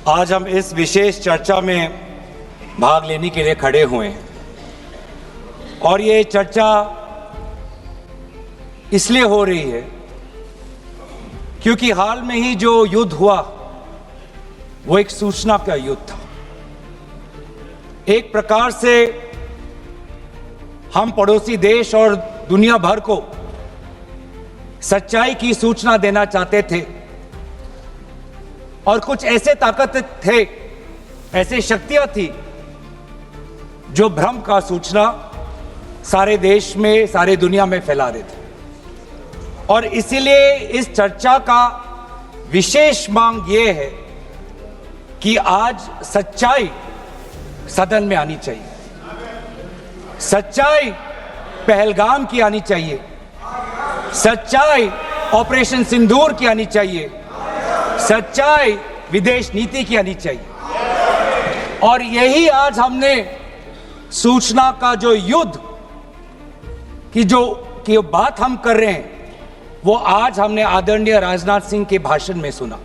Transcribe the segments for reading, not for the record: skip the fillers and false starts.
आज हम इस विशेष चर्चा में भाग लेने के लिए खड़े हुए हैं और ये चर्चा इसलिए हो रही है क्योंकि हाल में ही जो युद्ध हुआ वो एक सूचना का युद्ध था। एक प्रकार से हम पड़ोसी देश और दुनिया भर को सच्चाई की सूचना देना चाहते थे और कुछ ऐसे ताकत थे, ऐसे शक्तियां थी जो भ्रम का सूचना सारे देश में, सारे दुनिया में फैला रहे थे। और इसीलिए इस चर्चा का विशेष मांग यह है कि आज सच्चाई सदन में आनी चाहिए। सच्चाई पहलगाम की आनी चाहिए, सच्चाई ऑपरेशन सिंदूर की आनी चाहिए, सच्चाई विदेश नीति की आनी चाहिए। और यही आज हमने सूचना का जो युद्ध की बात हम कर रहे हैं वो आज हमने आदरणीय राजनाथ सिंह के भाषण में सुना।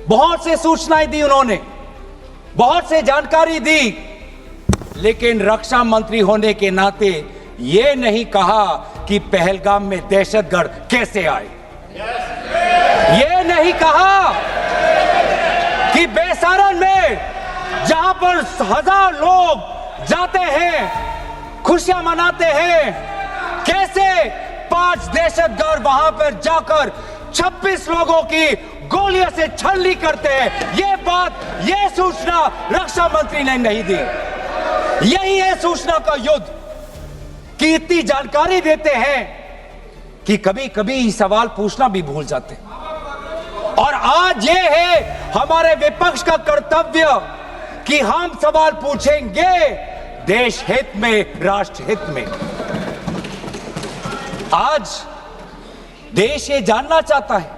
बहुत से सूचनाएं दी उन्होंने, बहुत से जानकारी दी, लेकिन रक्षा मंत्री होने के नाते ये नहीं कहा कि पहलगाम में दहशतगर्द कैसे आए। ये नहीं कहा कि बेसारन में जहां पर 1000 लोग जाते हैं, खुशियां मनाते हैं, कैसे 5 दहशतगर्द वहां पर जाकर 26 लोगों की गोलियों से छलनी करते हैं। ये बात, ये सूचना रक्षा मंत्री ने नहीं दी। यही है सूचना का युद्ध कि इतनी जानकारी देते हैं कि कभी कभी सवाल पूछना भी भूल जाते हैं। और आज ये है हमारे विपक्ष का कर्तव्य कि हम सवाल पूछेंगे देश हित में, राष्ट्र हित में। आज देश ये जानना चाहता है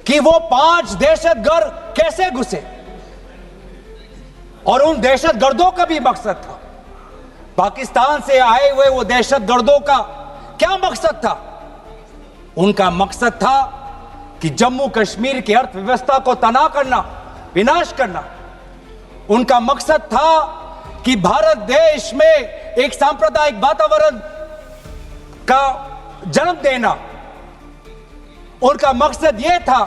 कि वो 5 दहशतगर्द कैसे घुसे और उन दहशतगर्दों का भी मकसद था। पाकिस्तान से आए हुए वो दहशतगर्दों का क्या मकसद था? उनका मकसद था कि जम्मू कश्मीर की अर्थव्यवस्था को तनाव करना, विनाश करना। उनका मकसद था कि भारत देश में एक सांप्रदायिक वातावरण का जन्म देना। उनका मकसद यह था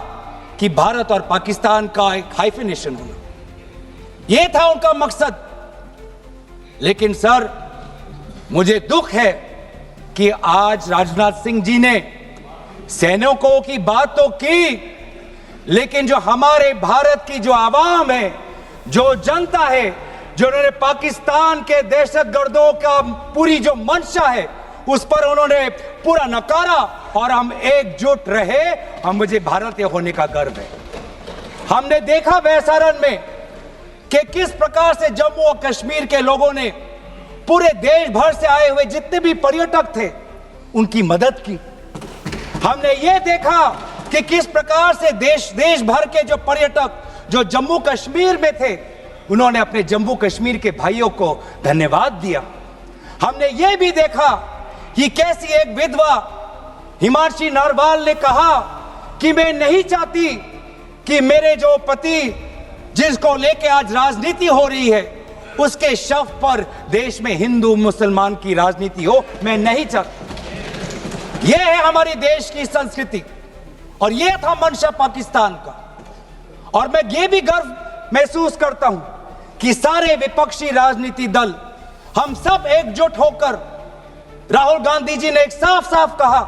कि भारत और पाकिस्तान का एक हाइफिनेशन होना, यह था उनका मकसद। लेकिन सर, मुझे दुख है कि आज राजनाथ सिंह जी ने सैनिकों की बात तो की, लेकिन जो हमारे भारत की जो आवाम है, जो जनता है, जो उन्होंने पाकिस्तान के दहशतगर्दों का पूरी जो मंशा है उस पर उन्होंने पूरा नकारा और हम एकजुट रहे। हम, मुझे भारतीय होने का गर्व है। हमने देखा बेसारन में कि किस प्रकार से जम्मू और कश्मीर के लोगों ने पूरे देश भर से आए हुए जितने भी पर्यटक थे उनकी मदद की। हमने ये देखा कि किस प्रकार से देश भर के जो पर्यटक जो जम्मू कश्मीर में थे उन्होंने अपने जम्मू कश्मीर के भाइयों को धन्यवाद दिया। हमने ये भी देखा कि कैसी एक विधवा हिमांशी नरवाल ने कहा कि मैं नहीं चाहती कि मेरे जो पति जिसको लेके आज राजनीति हो रही है उसके शव पर देश में हिंदू मुसलमान की राजनीति हो, मैं नहीं चाहती। यह है हमारे देश की संस्कृति और यह था मंशा पाकिस्तान का। और मैं ये भी गर्व महसूस करता हूं कि सारे विपक्षी राजनीति दल, हम सब एकजुट होकर, राहुल गांधी जी ने एक साफ साफ कहा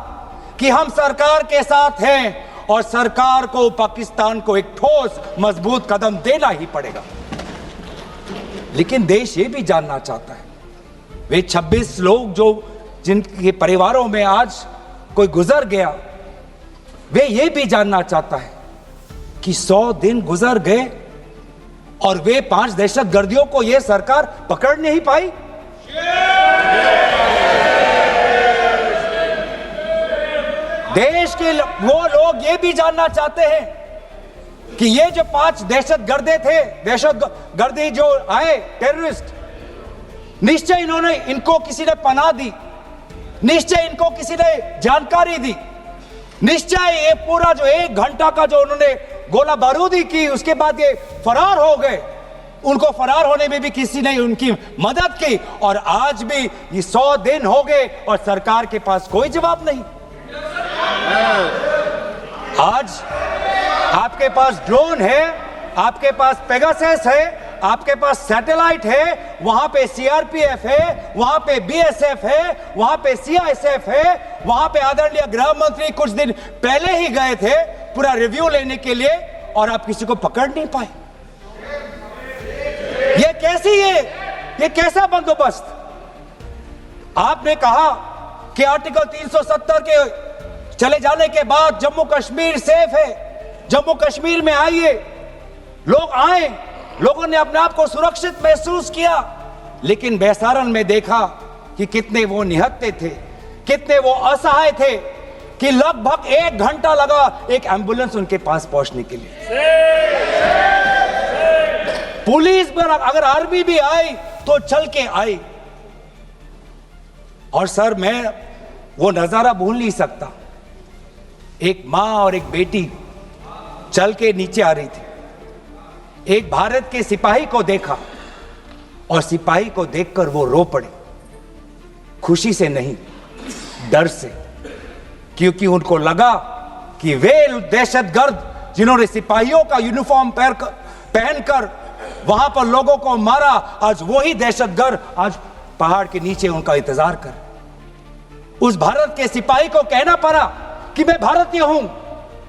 कि हम सरकार के साथ हैं और सरकार को पाकिस्तान को एक ठोस मजबूत कदम देना ही पड़ेगा। लेकिन देश ये भी जानना चाहता है, वे 26 लोग जो जिनके परिवारों में आज कोई गुजर गया, वे ये भी जानना चाहता है कि 100 दिन गुजर गए और वे 5 दहशतगर्दियों को यह सरकार पकड़ नहीं पाई। देश के वो लोग ये भी जानना चाहते हैं कि ये जो 5 दहशतगर्दे थे, दहशतगर्दी जो आए टेररिस्ट, निश्चय इनको किसी ने पनाह दी, निश्चय इनको किसी ने जानकारी दी, निश्चय ये पूरा जो 1 घंटा का जो उन्होंने गोला बारूदी की, उसके बाद ये फरार हो गए। उनको फरार होने में भी किसी ने उनकी मदद की, और आज भी ये 100 दिन हो गए और सरकार के पास कोई जवाब नहीं। आज आपके पास ड्रोन है, आपके पास पेगासस है, आपके पास सैटेलाइट है, वहां पे सीआरपीएफ है, वहां पे बीएसएफ है, वहां पे सीआईएसएफ है, वहां पे आदरणीय गृह मंत्री कुछ दिन पहले ही गए थे पूरा रिव्यू लेने के लिए, और आप किसी को पकड़ नहीं पाए। ये कैसा बंदोबस्त? आपने कहा कि आर्टिकल 370 के चले जाने के बाद जम्मू कश्मीर सेफ है, जम्मू कश्मीर में आइए। लोग आए, लोगों ने अपने आप को सुरक्षित महसूस किया, लेकिन बेसारन में देखा कि कितने वो निहत्थे थे, कितने वो असहाय थे, कि लगभग 1 घंटा लगा एक एम्बुलेंस उनके पास पहुंचने के लिए। पुलिस पर अगर आर्मी भी आई तो चल के आई। और सर, मैं वो नजारा भूल नहीं सकता। एक मां और एक बेटी चल के नीचे आ रही थी। एक भारत के सिपाही को देखा और सिपाही को देखकर वो रो पड़े, खुशी से नहीं, डर से, क्योंकि उनको लगा कि वे दहशतगर्द जिन्होंने सिपाहियों का यूनिफॉर्म पहनकर वहां पर लोगों को मारा, आज वही दहशतगर्द आज पहाड़ के नीचे उनका इंतजार कर। उस भारत के सिपाही को कहना पड़ा कि मैं भारतीय हूं,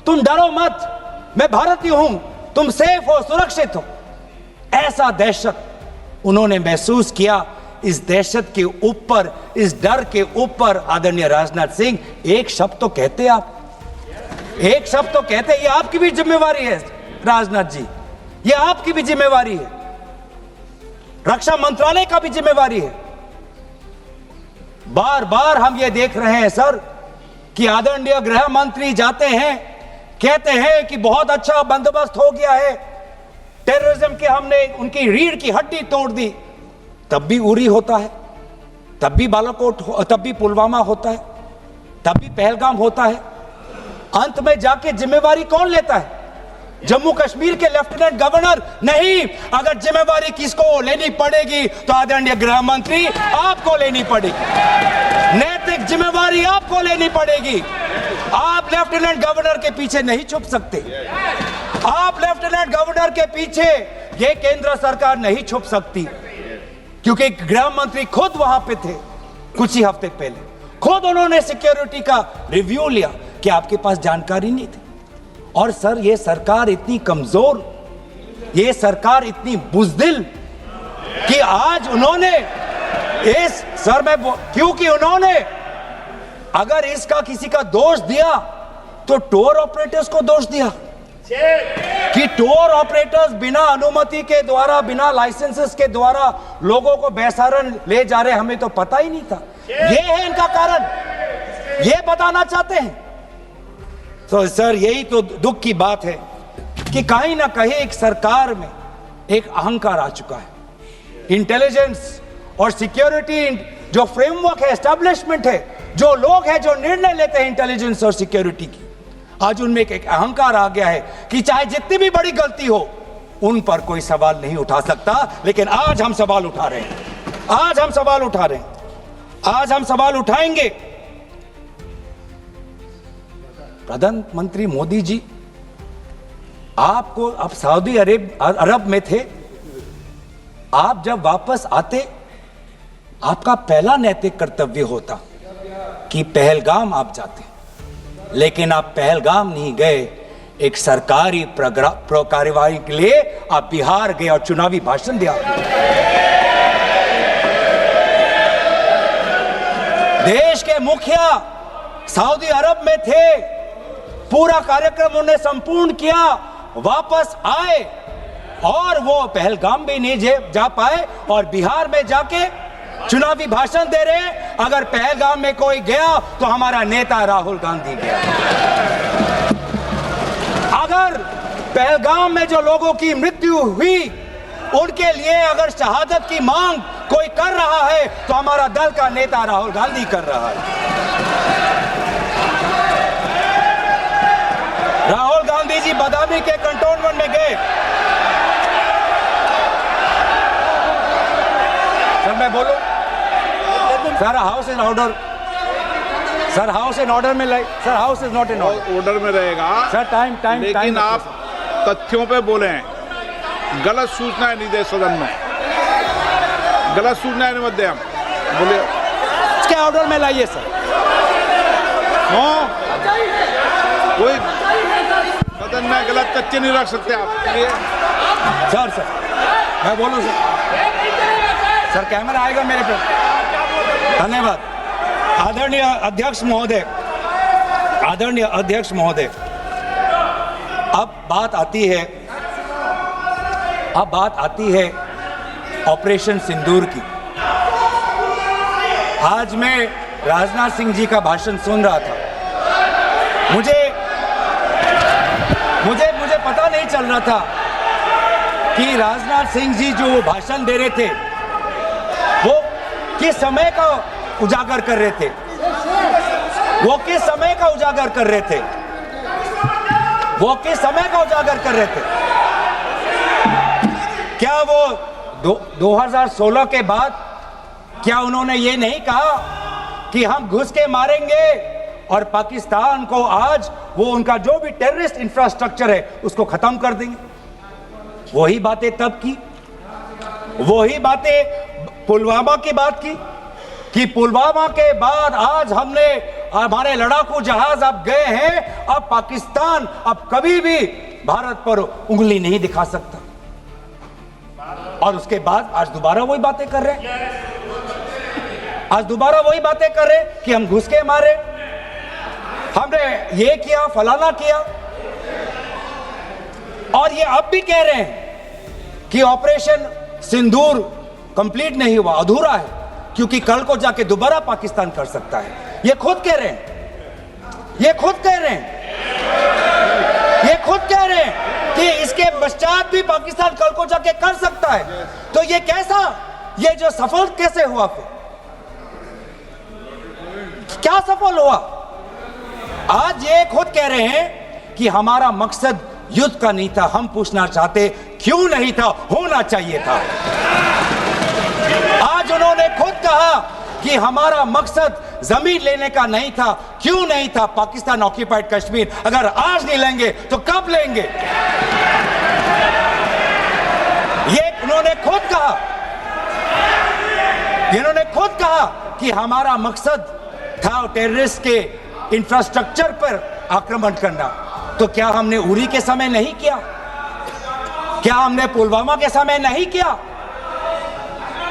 तुम डरो मत, मैं भारतीय हूं, तुम सेफ हो, सुरक्षित हो। ऐसा दहशत उन्होंने महसूस किया। इस दहशत के ऊपर, इस डर के ऊपर आदरणीय राजनाथ सिंह एक शब्द तो कहते, आप एक शब्द तो कहते। ये आपकी भी जिम्मेवारी है राजनाथ जी, ये आपकी भी जिम्मेवारी है, रक्षा मंत्रालय का भी जिम्मेवारी है। बार बार हम ये देख रहे हैं सर कि आदरणीय गृह मंत्री जाते हैं, कहते हैं कि बहुत अच्छा बंदोबस्त हो गया है, टेररिज्म के हमने उनकी रीढ़ की हड्डी तोड़ दी। तब भी उरी होता है, तब भी बालाकोट, तब भी पुलवामा होता है, तब भी पहलगाम होता है। अंत में जाके जिम्मेवारी कौन लेता है? जम्मू कश्मीर के लेफ्टिनेंट गवर्नर नहीं। अगर जिम्मेवारी किसको लेनी पड़ेगी तो आदरणीय गृह मंत्री आपको लेनी पड़ेगी, नैतिक जिम्मेवारी आपको लेनी पड़ेगी। आप लेफ्टिनेंट गवर्नर के पीछे नहीं छुप सकते, आप लेफ्टिनेंट गवर्नर के पीछे ये केंद्र सरकार नहीं छुप सकती, क्योंकि गृह मंत्री खुद वहां पे थे कुछ ही हफ्ते पहले, खुद उन्होंने सिक्योरिटी का रिव्यू लिया कि आपके पास जानकारी नहीं थी। और सर, ये सरकार इतनी कमजोर, ये सरकार इतनी बुज़दिल कि आज उन्होंने इस सर में, क्योंकि उन्होंने अगर इसका किसी का दोष दिया तो टूर ऑपरेटर्स को दोष दिया कि टूर ऑपरेटर्स बिना अनुमति के द्वारा, बिना लाइसेंसेस के द्वारा लोगों को बेसारन ले जा रहे, हमें तो पता ही नहीं था। ये है इनका कारण, ये बताना चाहते हैं। तो सर, यही तो दुख की बात है कि कहीं ना कहीं एक सरकार में एक अहंकार आ चुका है। इंटेलिजेंस और सिक्योरिटी जो फ्रेमवर्क है, एस्टैब्लिशमेंट है, जो लोग हैं जो निर्णय लेते हैं इंटेलिजेंस और सिक्योरिटी की, आज उनमें एक अहंकार आ गया है कि चाहे जितनी भी बड़ी गलती हो उन पर कोई सवाल नहीं उठा सकता। लेकिन आज हम सवाल उठा रहे हैं, आज हम सवाल उठा रहे हैं, आज हम सवाल उठाएंगे। प्रधानमंत्री मोदी जी, आपको, आप सऊदी अरब में थे, आप जब वापस आते आपका पहला नैतिक कर्तव्य होता कि पहलगाम आप जाते, लेकिन आप पहलगाम नहीं गए, एक सरकारी कार्यवाही के लिए आप बिहार गए और चुनावी भाषण दिया। देश के मुखिया सऊदी अरब में थे, पूरा कार्यक्रम उन्हें संपूर्ण किया, वापस आए और वो पहलगाम भी नहीं जा पाए और बिहार में जाके चुनावी भाषण दे रहे। अगर पहलगाम में कोई गया तो हमारा नेता राहुल गांधी गया। अगर पहलगाम में जो लोगों की मृत्यु हुई उनके लिए अगर शहादत की मांग कोई कर रहा है तो हमारा दल का नेता राहुल गांधी कर रहा है। राहुल गांधी जी की बदामी के कंटोनमेंट में गए। सर मैं बोलूं? Sir house in order. Sir house in order में like. Sir house is not in order में रहेगा सर। टाइम लेकिन आप तथ्यों पे बोले, गलत सूचनाएं नहीं दे सदन में, गलत सूचनाएं मत दे। हम बोले इसके ऑर्डर में लाइए सर। कोई सदन में गलत तथ्य नहीं रख सकते आप ये। सर मैं बोलूं सर कैमरा आएगा मेरे पे। धन्यवाद। आदरणीय अध्यक्ष महोदय, अब बात आती है ऑपरेशन सिंदूर की। आज मैं राजनाथ सिंह जी का भाषण सुन रहा था। मुझे पता नहीं चल रहा था कि राजनाथ सिंह जी जो भाषण दे रहे थे वो किस समय का उजागर कर रहे थे। क्या वो 2016 के बाद क्या उन्होंने ये नहीं कहा कि हम घुस के मारेंगे और पाकिस्तान को आज वो उनका जो भी टेररिस्ट इंफ्रास्ट्रक्चर है उसको खत्म कर देंगे? वही बातें तब की, वही बातें पुलवामा की बात की कि पुलवामा के बाद आज हमारे लड़ाकू जहाज अब गए हैं, अब पाकिस्तान अब कभी भी भारत पर उंगली नहीं दिखा सकता। और उसके बाद आज दोबारा वही बातें कर रहे हैं। कि हम घुस के मारे, हमने ये किया, फलाना किया। और ये अब भी कह रहे हैं कि ऑपरेशन सिंदूर कंप्लीट नहीं हुआ, अधूरा है, क्योंकि कल को जाके दोबारा पाकिस्तान कर सकता है। ये खुद कह रहे हैं कि इसके पश्चात भी पाकिस्तान कल को जाके कर सकता है। तो ये जो सफल कैसे हुआ? फिर क्या सफल हुआ? आज ये खुद कह रहे हैं कि हमारा मकसद युद्ध का नहीं था। हम पूछना चाहते क्यों नहीं था, होना चाहिए था। आज उन्होंने खुद कहा कि हमारा मकसद जमीन लेने का नहीं था। क्यों नहीं था? पाकिस्तान ऑक्यूपाइड कश्मीर अगर आज नहीं लेंगे तो कब लेंगे? ये इन्होंने खुद कहा कि हमारा मकसद था टेररिस्ट के इंफ्रास्ट्रक्चर पर आक्रमण करना। तो क्या हमने उरी के समय नहीं किया? क्या हमने पुलवामा के समय नहीं किया?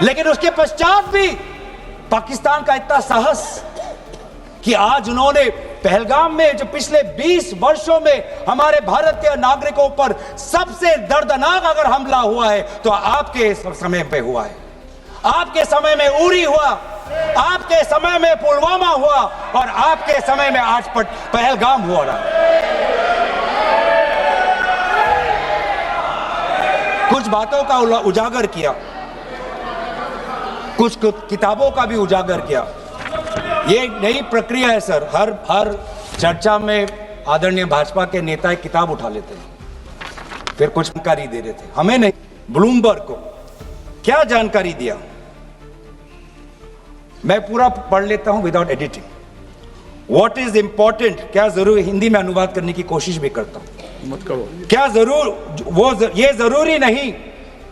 लेकिन उसके पश्चात भी पाकिस्तान का इतना साहस कि आज उन्होंने पहलगाम में जो पिछले 20 वर्षों में हमारे भारतीय नागरिकों पर सबसे दर्दनाक अगर हमला हुआ है तो आपके समय पे हुआ है। आपके समय में उरी हुआ, आपके समय में पुलवामा हुआ और आपके समय में आज पहलगाम हो रहा है। कुछ बातों का उजागर किया, कुछ किताबों का भी उजागर किया। ये नई प्रक्रिया है सर। हर चर्चा में आदरणीय भाजपा के नेता एक किताब उठा लेते हैं, फिर कुछ जानकारी दे देते हैं। हमें नहीं, ब्लूमबर्ग को क्या जानकारी दिया? मैं पूरा पढ़ लेता हूं without editing. What is important, क्या जरूरी, हिंदी में अनुवाद करने की कोशिश भी करता हूं, मत करो। क्या ये जरूरी नहीं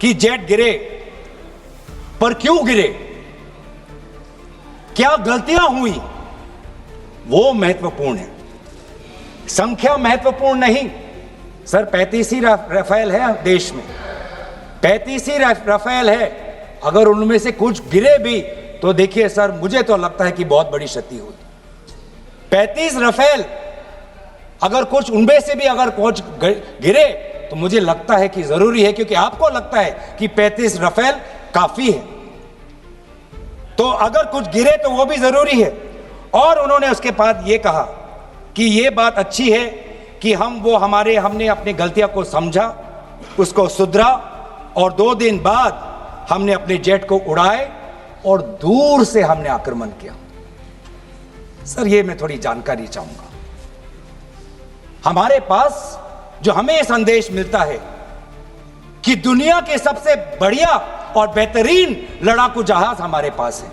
कि जेट गिरे, पर क्यों गिरे, क्या गलतियां हुई, वो महत्वपूर्ण है। संख्या महत्वपूर्ण नहीं सर। 35 ही राफेल है देश में, 35 ही राफेल है। अगर उनमें से कुछ गिरे भी तो देखिए सर, मुझे तो लगता है कि बहुत बड़ी क्षति हुई। 35 राफेल, अगर कुछ उनमें से भी अगर कुछ गिरे तो मुझे लगता है कि जरूरी है, क्योंकि आपको लगता है कि 35 राफेल काफी है, तो अगर कुछ गिरे तो वो भी जरूरी है। और उन्होंने उसके बाद ये कहा कि ये बात अच्छी है कि हमने अपनी गलतियों को समझा, उसको सुधरा, और 2 दिन बाद हमने अपने जेट को उड़ाए और दूर से हमने आक्रमण किया। सर ये मैं थोड़ी जानकारी चाहूंगा। हमारे पास जो हमें यह संदेश मिलता है कि दुनिया के सबसे बढ़िया और बेहतरीन लड़ाकू जहाज हमारे पास है,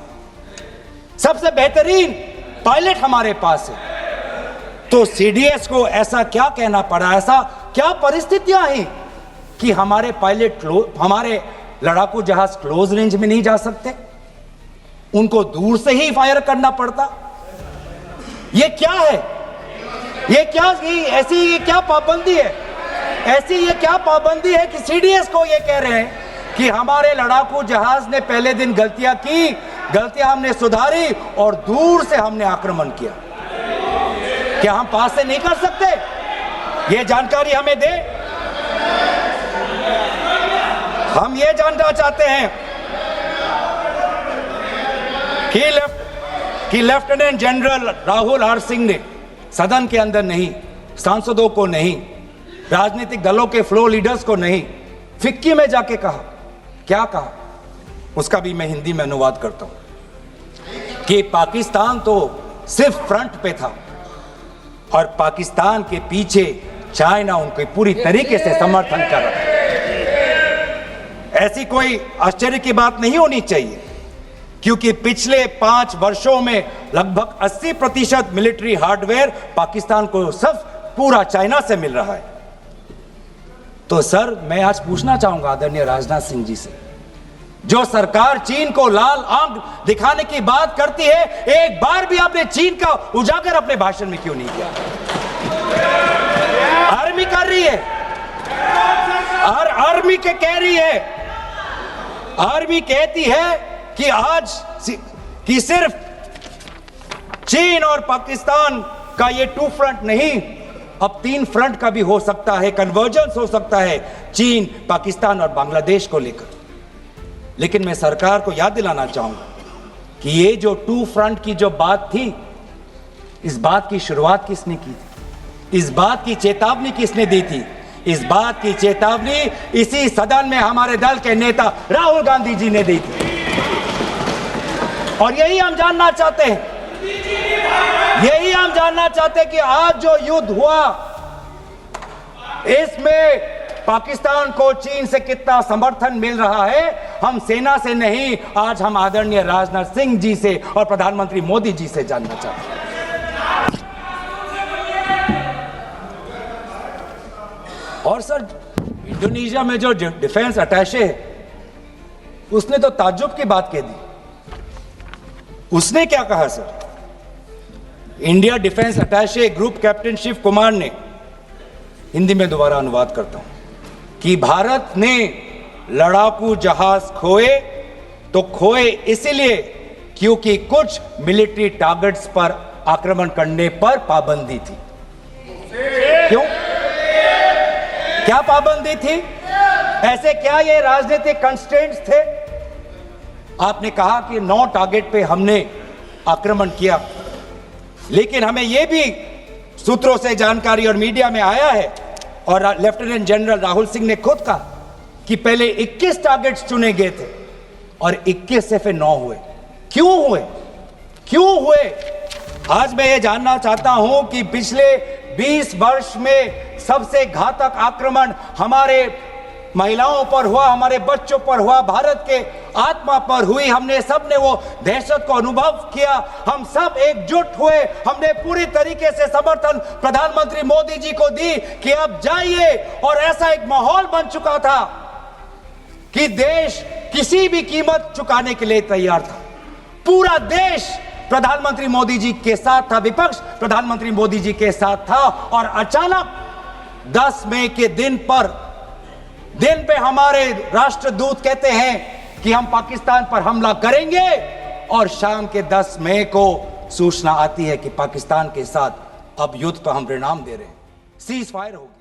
सबसे बेहतरीन पायलट हमारे पास है, तो सीडीएस को ऐसा क्या कहना पड़ा, ऐसा क्या परिस्थितियां हैं कि हमारे पायलट हमारे लड़ाकू जहाज क्लोज रेंज में नहीं जा सकते, उनको दूर से ही फायर करना पड़ता? ये क्या है? ये क्या पाबंदी है? ऐसी ये क्या पाबंदी है कि सीडीएस को ये कह रहे हैं कि हमारे लड़ाकू जहाज ने पहले दिन गलतियां की, गलतियां हमने सुधारी और दूर से हमने आक्रमण किया? क्या हम पास से नहीं कर सकते? ये जानकारी हमें दे। हम ये जानना चाहते हैं कि lieutenant general Rahul R Singh ने सदन के अंदर नहीं, सांसदों को नहीं, राजनीतिक दलों के फ्लोर लीडर्स को नहीं, फिक्की में जाके कहा, क्या कहा उसका भी मैं हिंदी में अनुवाद करता हूं कि पाकिस्तान तो सिर्फ फ्रंट पे था और पाकिस्तान के पीछे चाइना उनके पूरी तरीके से समर्थन कर रहा है। ऐसी कोई आश्चर्य की बात नहीं होनी चाहिए, क्योंकि पिछले 5 वर्षों में लगभग 80% मिलिट्री हार्डवेयर पाकिस्तान को सब पूरा चाइना से मिल रहा है। तो सर, मैं आज पूछना चाहूंगा आदरणीय राजनाथ सिंह जी से, जो सरकार चीन को लाल आंख दिखाने की बात करती है, एक बार भी आपने चीन का उजागर अपने भाषण में क्यों नहीं किया? आर्मी कर रही है, आर्मी के कह रही है, आर्मी कहती है कि आज कि सिर्फ चीन और पाकिस्तान का ये 2 फ्रंट नहीं, अब 3 फ्रंट का भी हो सकता है, कन्वर्जेंस हो सकता है चीन, पाकिस्तान और बांग्लादेश को लेकर। लेकिन मैं सरकार को याद दिलाना चाहूंगा कि ये जो 2 फ्रंट की जो बात थी, इस बात की शुरुआत किसने की थी? इस बात की चेतावनी किसने दी थी? इस बात की चेतावनी इसी सदन में हमारे दल के नेता राहुल गांधी जी ने दी थी। और यही हम जानना चाहते हैं, यही हम जानना चाहते हैं कि आज जो युद्ध हुआ, इसमें पाकिस्तान को चीन से कितना समर्थन मिल रहा है। हम सेना से नहीं, आज हम आदरणीय राजनाथ सिंह जी से और प्रधानमंत्री मोदी जी से जानना चाहते हैं। और सर, इंडोनेशिया में जो डिफेंस अटैचे है, उसने तो ताज्जुब की बात कह दी। उसने क्या कहा sir? India defence attache group captain Shiv Kumar ने, हिंदी में दोबारा अनुवाद करता हूं, कि भारत ने लड़ाकू जहाज खोए तो खोए इसलिए क्योंकि कुछ मिलिट्री टारगेट्स पर आक्रमण करने पर पाबंदी थी। क्यों? क्या पाबंदी थी? ऐसे क्या ये राजनीतिक कंस्ट्रेंट्स थे? आपने कहा कि 9 टारगेट पे हमने आक्रमण किया, लेकिन हमें यह भी सूत्रों से जानकारी और मीडिया में आया है, और लेफ्टिनेंट जनरल राहुल सिंह ने खुद कहा कि पहले 21 टारगेट्स चुने गए थे और 21 से फिर 9 हुए। क्यों हुए? क्यों हुए? आज मैं ये जानना चाहता हूं कि पिछले 20 वर्ष में सबसे घातक आक्रमण हमारे महिलाओं पर हुआ, हमारे बच्चों पर हुआ, भारत के आत्मा पर हुई। हमने सब ने वो दहशत को अनुभव किया, हम सब एकजुट हुए, हमने पूरी तरीके से समर्थन प्रधानमंत्री मोदी जी को दी कि अब जाइए। और ऐसा एक माहौल बन चुका था कि देश किसी भी कीमत चुकाने के लिए तैयार था। पूरा देश प्रधानमंत्री मोदी जी के साथ था, विपक्ष प्रधानमंत्री मोदी जी के साथ था। और अचानक 10 मई के दिन पे हमारे राष्ट्रदूत कहते हैं कि हम पाकिस्तान पर हमला करेंगे, और शाम के 10 मई को सूचना आती है कि पाकिस्तान के साथ अब युद्ध पर हम परिणाम दे रहे हैं, सीज फायर हो गया।